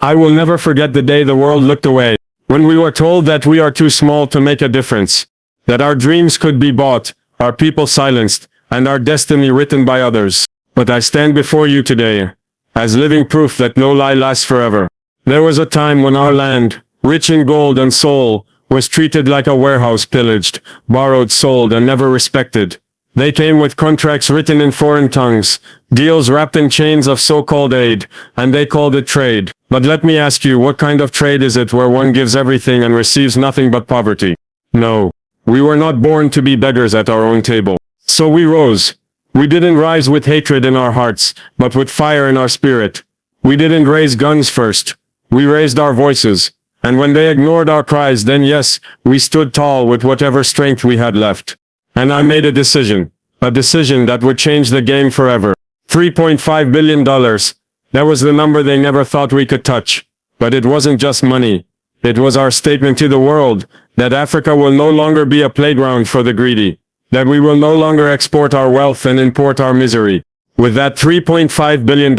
I will never forget the day the world looked away, when we were told that we are too small to make a difference, that our dreams could be bought, our people silenced, and our destiny written by others. But I stand before you today, as living proof that no lie lasts forever. There was a time when our land, rich in gold and soul, was treated like a warehouse pillaged, borrowed, sold, and never respected. They came with contracts written in foreign tongues, deals wrapped in chains of so-called aid, and they called it trade. But let me ask you, what kind of trade is it where one gives everything and receives nothing but poverty? No. We were not born to be beggars at our own table. So we rose. We didn't rise with hatred in our hearts, but with fire in our spirit. We didn't raise guns first. We raised our voices. And when they ignored our cries, then yes, we stood tall with whatever strength we had left. And I made a decision that would change the game forever. $3.5 billion. That was the number they never thought we could touch. But it wasn't just money. It was our statement to the world, that Africa will no longer be a playground for the greedy. That we will no longer export our wealth and import our misery. With that $3.5 billion,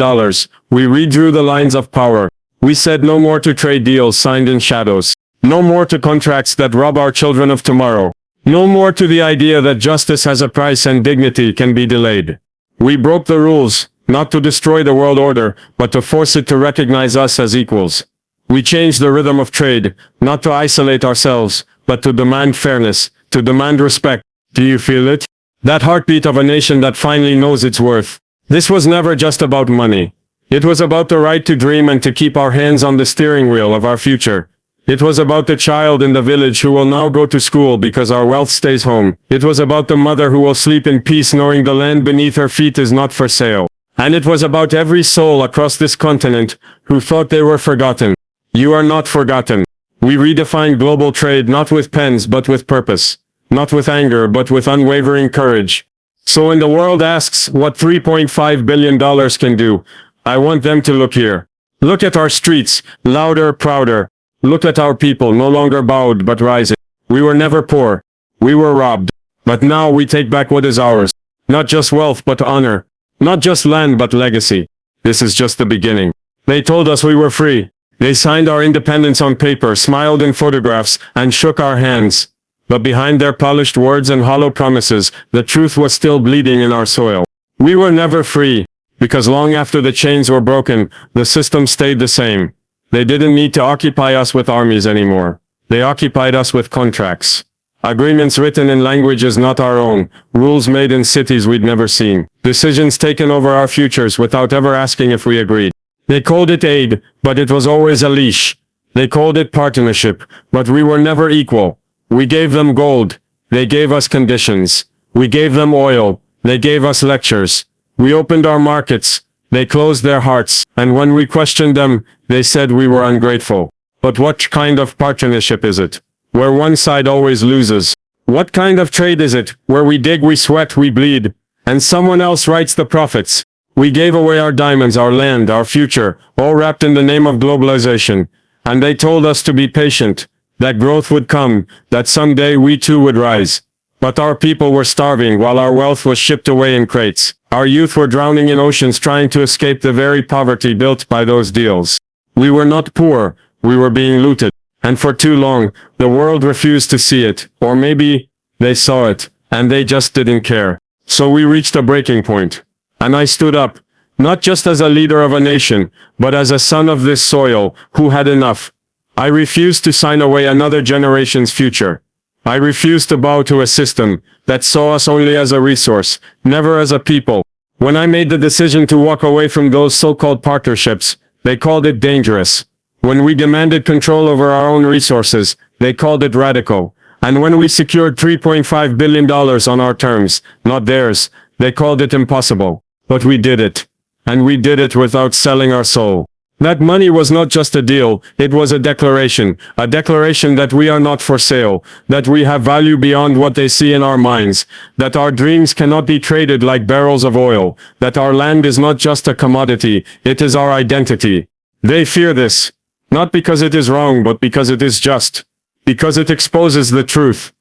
we redrew the lines of power. We said no more to trade deals signed in shadows. No more to contracts that rob our children of tomorrow. No more to the idea that justice has a price and dignity can be delayed. We broke the rules, not to destroy the world order, but to force it to recognize us as equals. We changed the rhythm of trade, not to isolate ourselves, but to demand fairness, to demand respect. Do you feel it? That heartbeat of a nation that finally knows its worth. This was never just about money. It was about the right to dream and to keep our hands on the steering wheel of our future. It was about the child in the village who will now go to school because our wealth stays home. It was about the mother who will sleep in peace knowing the land beneath her feet is not for sale. And it was about every soul across this continent who thought they were forgotten. You are not forgotten. We redefined global trade not with pens but with purpose. Not with anger but with unwavering courage. So when the world asks what $3.5 billion can do, I want them to look here. Look at our streets, louder, prouder. Look at our people, no longer bowed but rising. We were never poor. We were robbed. But now we take back what is ours. Not just wealth but honor. Not just land but legacy. This is just the beginning. They told us we were free. They signed our independence on paper, smiled in photographs, and shook our hands. But behind their polished words and hollow promises, the truth was still bleeding in our soil. We were never free. Because long after the chains were broken, the system stayed the same. They didn't need to occupy us with armies anymore. They occupied us with contracts. Agreements written in languages not our own, rules made in cities we'd never seen, decisions taken over our futures without ever asking if we agreed. They called it aid, but it was always a leash. They called it partnership, but we were never equal. We gave them gold. They gave us conditions. We gave them oil. They gave us lectures. We opened our markets. They closed their hearts, and when we questioned them, they said we were ungrateful. But what kind of partnership is it, where one side always loses? What kind of trade is it, where we dig, we sweat, we bleed, and someone else writes the profits? We gave away our diamonds, our land, our future, all wrapped in the name of globalization. And they told us to be patient, that growth would come, that someday we too would rise. But our people were starving while our wealth was shipped away in crates. Our youth were drowning in oceans trying to escape the very poverty built by those deals. We were not poor, we were being looted. And for too long, the world refused to see it. Or maybe, they saw it, and they just didn't care. So we reached a breaking point. And I stood up, not just as a leader of a nation, but as a son of this soil, who had enough. I refused to sign away another generation's future. I refused to bow to a system that saw us only as a resource, never as a people. When I made the decision to walk away from those so-called partnerships, they called it dangerous. When we demanded control over our own resources, they called it radical. And when we secured $3.5 billion on our terms, not theirs, they called it impossible. But we did it. And we did it without selling our soul. That money was not just a deal, it was a declaration that we are not for sale, that we have value beyond what they see in our minds, that our dreams cannot be traded like barrels of oil, that our land is not just a commodity, it is our identity. They fear this, not because it is wrong but because it is just, because it exposes the truth.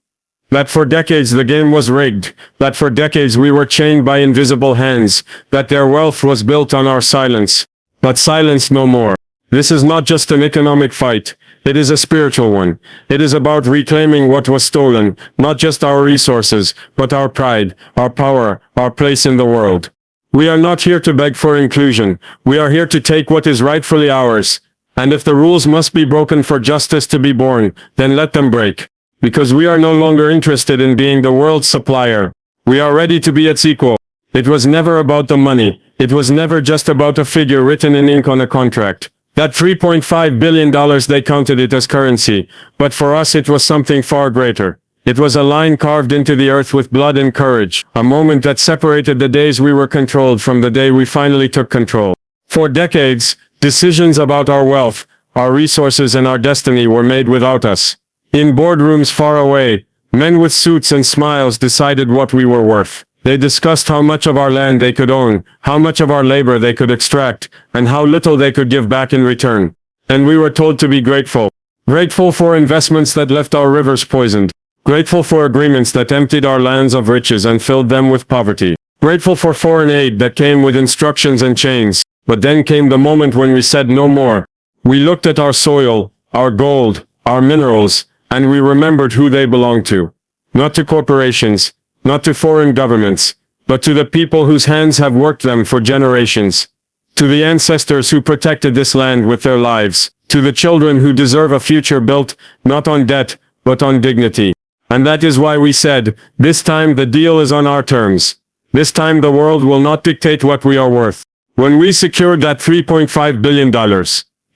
That for decades the game was rigged, that for decades we were chained by invisible hands, that their wealth was built on our silence. But silence no more. This is not just an economic fight. It is a spiritual one. It is about reclaiming what was stolen, not just our resources, but our pride, our power, our place in the world. We are not here to beg for inclusion. We are here to take what is rightfully ours. And if the rules must be broken for justice to be born, then let them break. Because we are no longer interested in being the world's supplier. We are ready to be its equal. It was never about the money. It was never just about a figure written in ink on a contract. That $3.5 billion they counted it as currency, but for us it was something far greater. It was a line carved into the earth with blood and courage, a moment that separated the days we were controlled from the day we finally took control. For decades, decisions about our wealth, our resources and our destiny were made without us. In boardrooms far away, men with suits and smiles decided what we were worth. They discussed how much of our land they could own, how much of our labor they could extract, and how little they could give back in return. And we were told to be grateful. Grateful for investments that left our rivers poisoned. Grateful for agreements that emptied our lands of riches and filled them with poverty. Grateful for foreign aid that came with instructions and chains. But then came the moment when we said no more. We looked at our soil, our gold, our minerals, and we remembered who they belonged to. Not to corporations, not to foreign governments, but to the people whose hands have worked them for generations. To the ancestors who protected this land with their lives. To the children who deserve a future built, not on debt, but on dignity. And that is why we said, this time the deal is on our terms. This time the world will not dictate what we are worth. When we secured that $3.5 billion,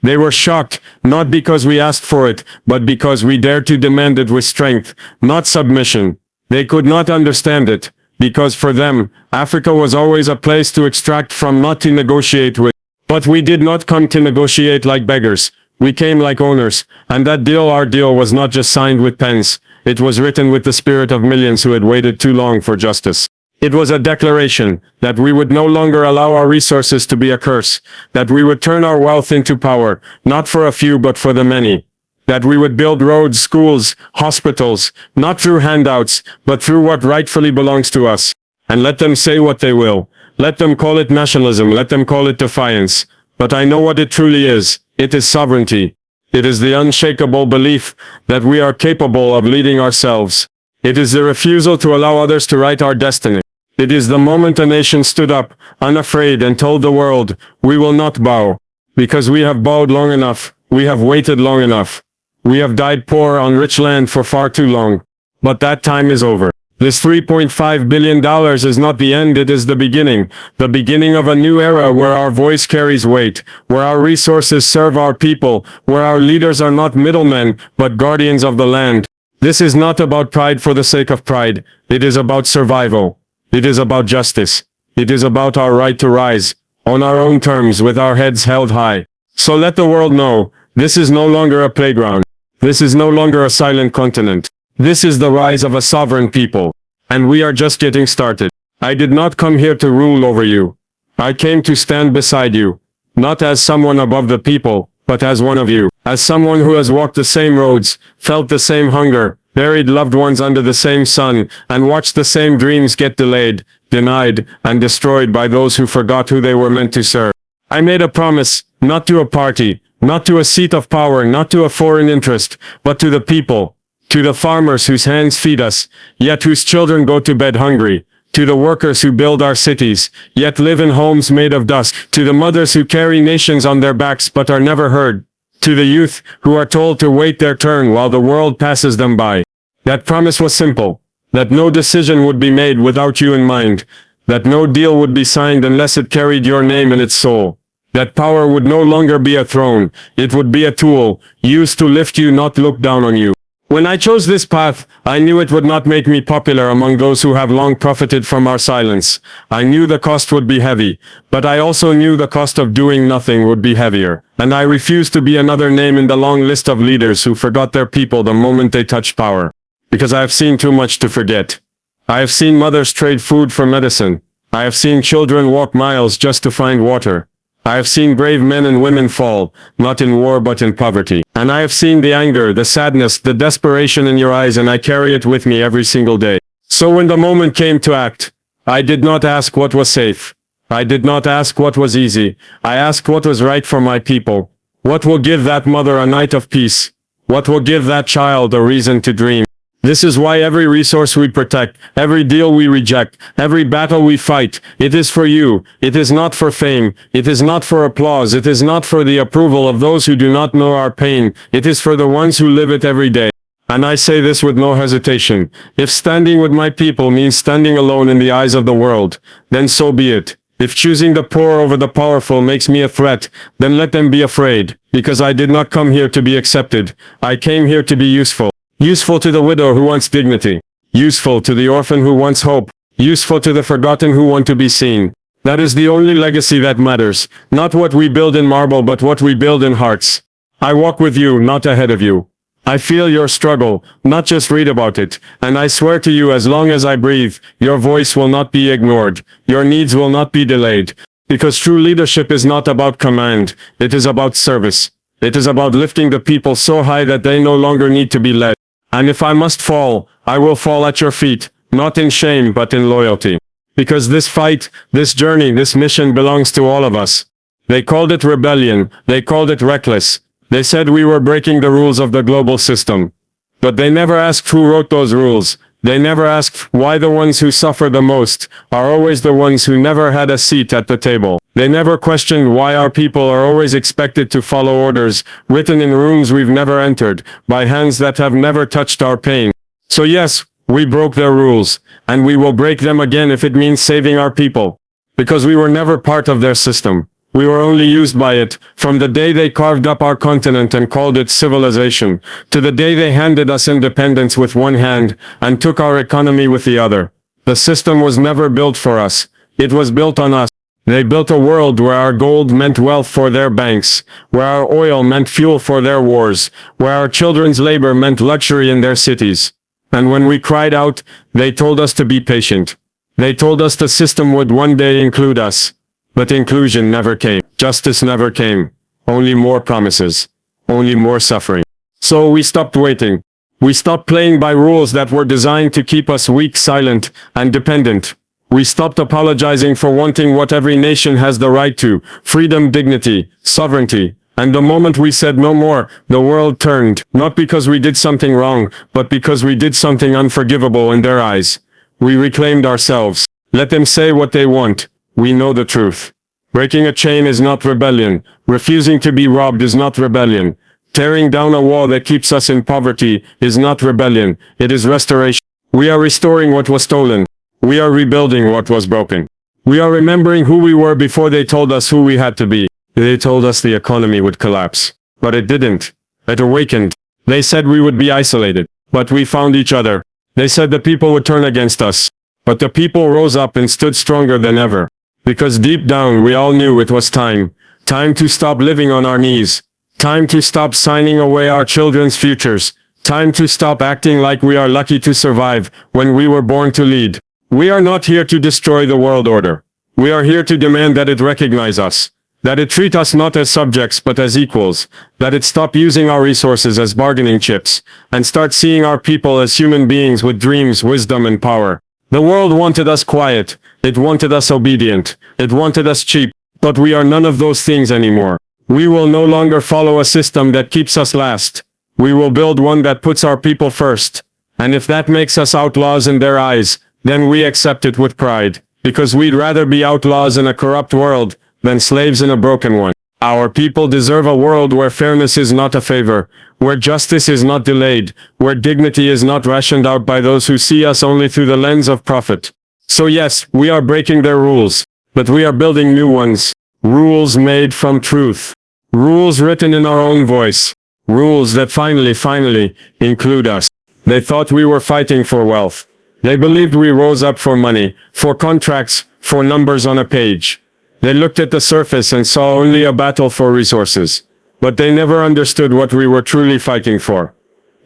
they were shocked, not because we asked for it, but because we dared to demand it with strength, not submission. They could not understand it, because for them, Africa was always a place to extract from, not to negotiate with. But we did not come to negotiate like beggars. We came like owners, and that deal, our deal, was not just signed with pens. It was written with the spirit of millions who had waited too long for justice. It was a declaration that we would no longer allow our resources to be a curse, that we would turn our wealth into power, not for a few but for the many. That we would build roads, schools, hospitals, not through handouts, but through what rightfully belongs to us. And let them say what they will. Let them call it nationalism, let them call it defiance. But I know what it truly is. It is sovereignty. It is the unshakable belief that we are capable of leading ourselves. It is the refusal to allow others to write our destiny. It is the moment a nation stood up, unafraid, and told the world, we will not bow. Because we have bowed long enough, we have waited long enough. We have died poor on rich land for far too long. But that time is over. This $3.5 billion is not the end, it is the beginning of a new era where our voice carries weight, where our resources serve our people, where our leaders are not middlemen, but guardians of the land. This is not about pride for the sake of pride. It is about survival. It is about justice. It is about our right to rise, on our own terms with our heads held high. So let the world know, this is no longer a playground. This is no longer a silent continent. This is the rise of a sovereign people. And we are just getting started. I did not come here to rule over you. I came to stand beside you. Not as someone above the people, but as one of you. As someone who has walked the same roads, felt the same hunger, buried loved ones under the same sun, and watched the same dreams get delayed, denied, and destroyed by those who forgot who they were meant to serve. I made a promise, not to a party, not to a seat of power, not to a foreign interest, but to the people. To the farmers whose hands feed us, yet whose children go to bed hungry. To the workers who build our cities, yet live in homes made of dust. To the mothers who carry nations on their backs but are never heard. To the youth who are told to wait their turn while the world passes them by. That promise was simple. That no decision would be made without you in mind. That no deal would be signed unless it carried your name in its soul. That power would no longer be a throne. It would be a tool, used to lift you, not look down on you. When I chose this path, I knew it would not make me popular among those who have long profited from our silence. I knew the cost would be heavy, but I also knew the cost of doing nothing would be heavier. And I refused to be another name in the long list of leaders who forgot their people the moment they touched power. Because I have seen too much to forget. I have seen mothers trade food for medicine. I have seen children walk miles just to find water. I have seen brave men and women fall, not in war but in poverty. And I have seen the anger, the sadness, the desperation in your eyes, and I carry it with me every single day. So when the moment came to act, I did not ask what was safe. I did not ask what was easy. I asked what was right for my people, What will give that mother a night of peace? What will give that child a reason to dream? This is why every resource we protect, every deal we reject, every battle we fight, it is for you. It is not for fame. It is not for applause. It is not for the approval of those who do not know our pain. It is for the ones who live it every day. And I say this with no hesitation. If standing with my people means standing alone in the eyes of the world, then so be it. If choosing the poor over the powerful makes me a threat, then let them be afraid, because I did not come here to be accepted. I came here to be useful. Useful to the widow who wants dignity. Useful to the orphan who wants hope. Useful to the forgotten who want to be seen. That is the only legacy that matters. Not what we build in marble, but what we build in hearts. I walk with you, not ahead of you. I feel your struggle, not just read about it, and I swear to you, as long as I breathe, your voice will not be ignored. Your needs will not be delayed. Because true leadership is not about command. It is about service. It is about lifting the people so high that they no longer need to be led. And if I must fall, I will fall at your feet, not in shame but in loyalty. Because this fight, this journey, this mission belongs to all of us. They called it rebellion, they called it reckless. They said we were breaking the rules of the global system. But they never asked who wrote those rules. They never asked why the ones who suffer the most are always the ones who never had a seat at the table. They never questioned why our people are always expected to follow orders, written in rooms we've never entered, by hands that have never touched our pain. So yes, we broke their rules, and we will break them again if it means saving our people. Because we were never part of their system. We were only used by it, from the day they carved up our continent and called it civilization, to the day they handed us independence with one hand, and took our economy with the other. The system was never built for us. It was built on us. They built a world where our gold meant wealth for their banks, where our oil meant fuel for their wars, where our children's labor meant luxury in their cities. And when we cried out, they told us to be patient. They told us the system would one day include us. But inclusion never came. Justice never came. Only more promises. Only more suffering. So we stopped waiting. We stopped playing by rules that were designed to keep us weak, silent, and dependent. We stopped apologizing for wanting what every nation has the right to, freedom, dignity, sovereignty. And the moment we said no more, the world turned, not because we did something wrong, but because we did something unforgivable in their eyes. We reclaimed ourselves. Let them say what they want. We know the truth. Breaking a chain is not rebellion. Refusing to be robbed is not rebellion. Tearing down a wall that keeps us in poverty is not rebellion. It is restoration. We are restoring what was stolen. We are rebuilding what was broken. We are remembering who we were before they told us who we had to be. They told us the economy would collapse. But it didn't. It awakened. They said we would be isolated. But we found each other. They said the people would turn against us. But the people rose up and stood stronger than ever. Because deep down we all knew it was time. Time to stop living on our knees. Time to stop signing away our children's futures. Time to stop acting like we are lucky to survive when we were born to lead. We are not here to destroy the world order. We are here to demand that it recognize us. That it treat us not as subjects but as equals. That it stop using our resources as bargaining chips. And start seeing our people as human beings with dreams, wisdom, and power. The world wanted us quiet. It wanted us obedient. It wanted us cheap. But we are none of those things anymore. We will no longer follow a system that keeps us last. We will build one that puts our people first. And if that makes us outlaws in their eyes, then we accept it with pride. Because we'd rather be outlaws in a corrupt world than slaves in a broken one. Our people deserve a world where fairness is not a favor, where justice is not delayed, where dignity is not rationed out by those who see us only through the lens of profit. So yes, we are breaking their rules, but we are building new ones. Rules made from truth. Rules written in our own voice. Rules that finally include us. They thought we were fighting for wealth. They believed we rose up for money, for contracts, for numbers on a page. They looked at the surface and saw only a battle for resources. But they never understood what we were truly fighting for.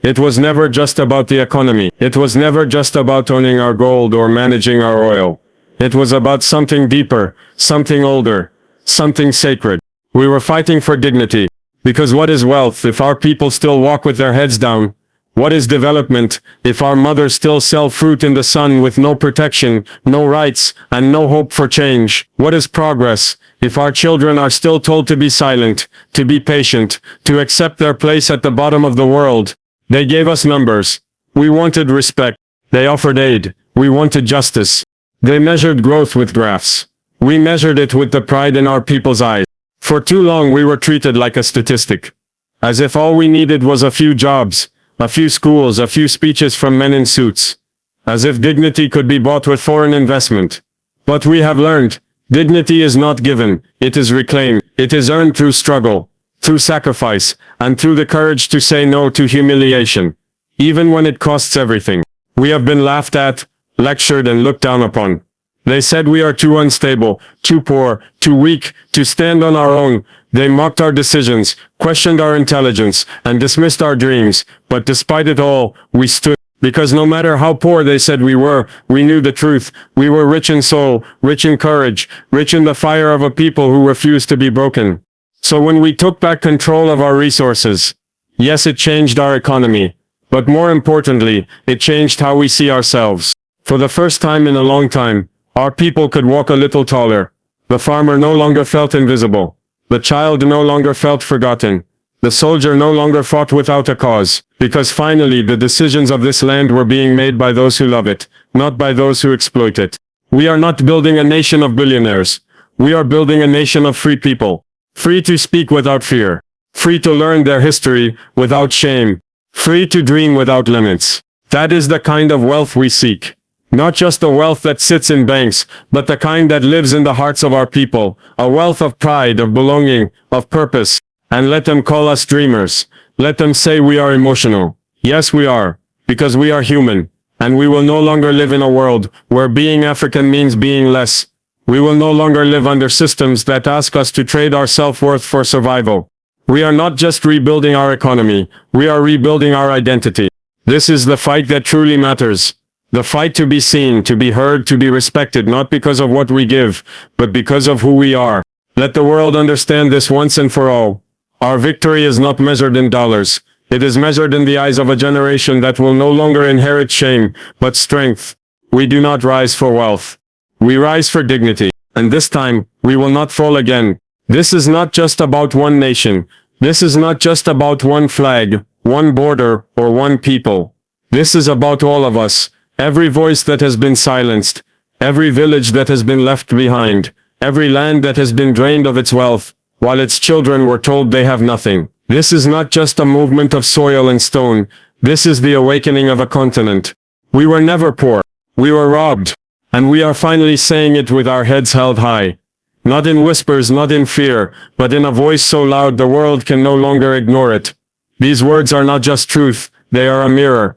It was never just about the economy. It was never just about owning our gold or managing our oil. It was about something deeper, something older, something sacred. We were fighting for dignity. Because what is wealth if our people still walk with their heads down? What is development, if our mothers still sell fruit in the sun with no protection, no rights, and no hope for change? What is progress, if our children are still told to be silent, to be patient, to accept their place at the bottom of the world? They gave us numbers. We wanted respect. They offered aid. We wanted justice. They measured growth with graphs. We measured it with the pride in our people's eyes. For too long we were treated like a statistic. As if all we needed was a few jobs, a few schools, a few speeches from men in suits. As if dignity could be bought with foreign investment. But we have learned, dignity is not given, it is reclaimed. It is earned through struggle, through sacrifice, and through the courage to say no to humiliation, even when it costs everything. We have been laughed at, lectured, and looked down upon. They said we are too unstable, too poor, too weak, to stand on our own. They mocked our decisions, questioned our intelligence, and dismissed our dreams. But despite it all, we stood. Because no matter how poor they said we were, we knew the truth. We were rich in soul, rich in courage, rich in the fire of a people who refused to be broken. So when we took back control of our resources, yes, it changed our economy. But more importantly, it changed how we see ourselves. For the first time in a long time, our people could walk a little taller. The farmer no longer felt invisible. The child no longer felt forgotten. The soldier no longer fought without a cause, because finally the decisions of this land were being made by those who love it, not by those who exploit it. We are not building a nation of billionaires. We are building a nation of free people. Free to speak without fear. Free to learn their history without shame. Free to dream without limits. That is the kind of wealth we seek. Not just the wealth that sits in banks, but the kind that lives in the hearts of our people, a wealth of pride, of belonging, of purpose. And let them call us dreamers. Let them say we are emotional. Yes, we are, because we are human. And we will no longer live in a world where being African means being less. We will no longer live under systems that ask us to trade our self-worth for survival. We are not just rebuilding our economy, we are rebuilding our identity. This is the fight that truly matters. The fight to be seen, to be heard, to be respected, not because of what we give, but because of who we are. Let the world understand this once and for all. Our victory is not measured in dollars. It is measured in the eyes of a generation that will no longer inherit shame, but strength. We do not rise for wealth. We rise for dignity. And this time, we will not fall again. This is not just about one nation. This is not just about one flag, one border, or one people. This is about all of us. Every voice that has been silenced, every village that has been left behind, every land that has been drained of its wealth, while its children were told they have nothing. This is not just a movement of soil and stone. This is the awakening of a continent. We were never poor. We were robbed. And we are finally saying it with our heads held high. Not in whispers, not in fear, but in a voice so loud the world can no longer ignore it. These words are not just truth, they are a mirror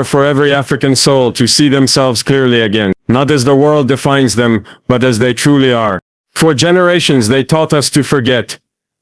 for every African soul to see themselves clearly again, not as the world defines them, but as they truly are. For generations they taught us to forget.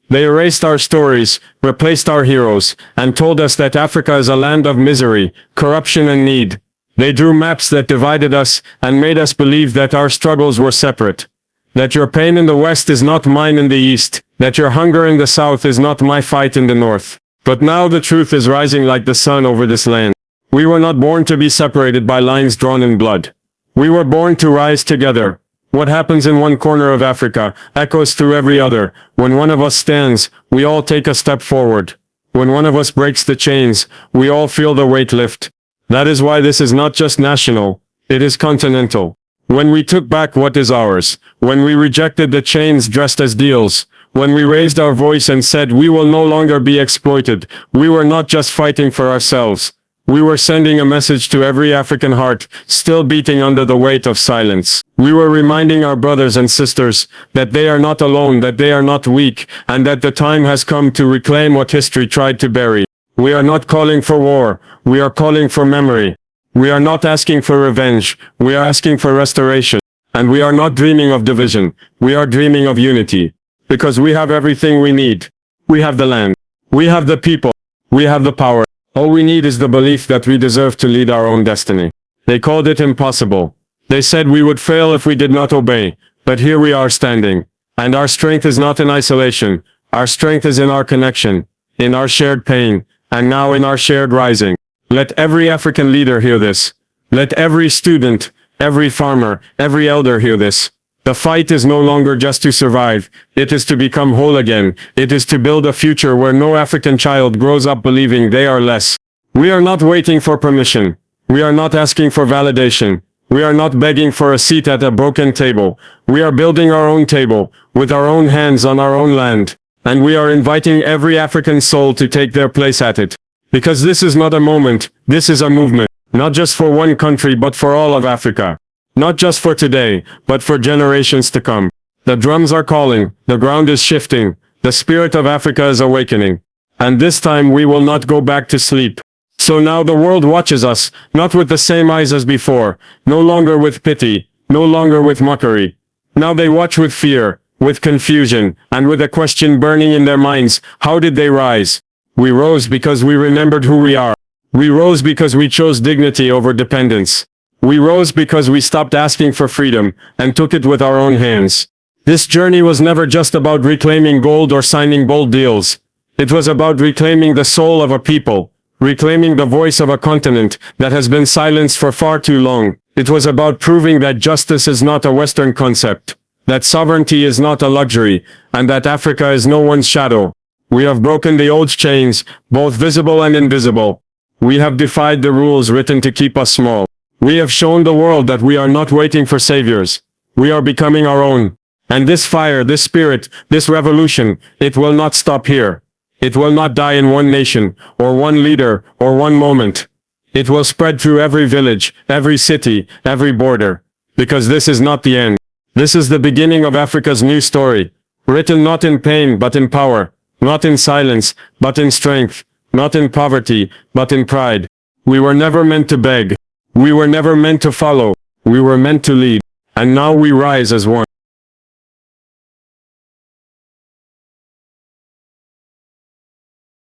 They erased our stories, replaced our heroes, and told us that Africa is a land of misery, corruption and need. They drew maps that divided us and made us believe that our struggles were separate. That your pain in the West is not mine in the East, that your hunger in the South is not my fight in the North. But now the truth is rising like the sun over this land. We were not born to be separated by lines drawn in blood. We were born to rise together. What happens in one corner of Africa echoes through every other. When one of us stands, we all take a step forward. When one of us breaks the chains, we all feel the weight lift. That is why this is not just national, it is continental. When we took back what is ours, when we rejected the chains dressed as deals, when we raised our voice and said we will no longer be exploited, we were not just fighting for ourselves. We were sending a message to every African heart, still beating under the weight of silence. We were reminding our brothers and sisters that they are not alone, that they are not weak, and that the time has come to reclaim what history tried to bury. We are not calling for war, we are calling for memory. We are not asking for revenge, we are asking for restoration. And we are not dreaming of division, we are dreaming of unity. Because we have everything we need. We have the land. We have the people. We have the power. All we need is the belief that we deserve to lead our own destiny. They called it impossible. They said we would fail if we did not obey. But here we are standing. And our strength is not in isolation. Our strength is in our connection, in our shared pain, and now in our shared rising. Let every African leader hear this. Let every student, every farmer, every elder hear this. The fight is no longer just to survive, it is to become whole again. It is to build a future where no African child grows up believing they are less. We are not waiting for permission. We are not asking for validation. We are not begging for a seat at a broken table. We are building our own table, with our own hands on our own land. And we are inviting every African soul to take their place at it. Because this is not a moment, this is a movement. Not just for one country but for all of Africa. Not just for today, but for generations to come. The drums are calling, the ground is shifting, the spirit of Africa is awakening. And this time we will not go back to sleep. So now the world watches us, not with the same eyes as before, no longer with pity, no longer with mockery. Now they watch with fear, with confusion, and with a question burning in their minds: how did they rise? We rose because we remembered who we are. We rose because we chose dignity over dependence. We rose because we stopped asking for freedom, and took it with our own hands. This journey was never just about reclaiming gold or signing bold deals. It was about reclaiming the soul of a people, reclaiming the voice of a continent that has been silenced for far too long. It was about proving that justice is not a Western concept, that sovereignty is not a luxury, and that Africa is no one's shadow. We have broken the old chains, both visible and invisible. We have defied the rules written to keep us small. We have shown the world that we are not waiting for saviors. We are becoming our own. And this fire, this spirit, this revolution, it will not stop here. It will not die in one nation, or one leader, or one moment. It will spread through every village, every city, every border. Because this is not the end. This is the beginning of Africa's new story. Written not in pain, but in power. Not in silence, but in strength. Not in poverty, but in pride. We were never meant to beg. We were never meant to follow. We were meant to lead. And now we rise as one.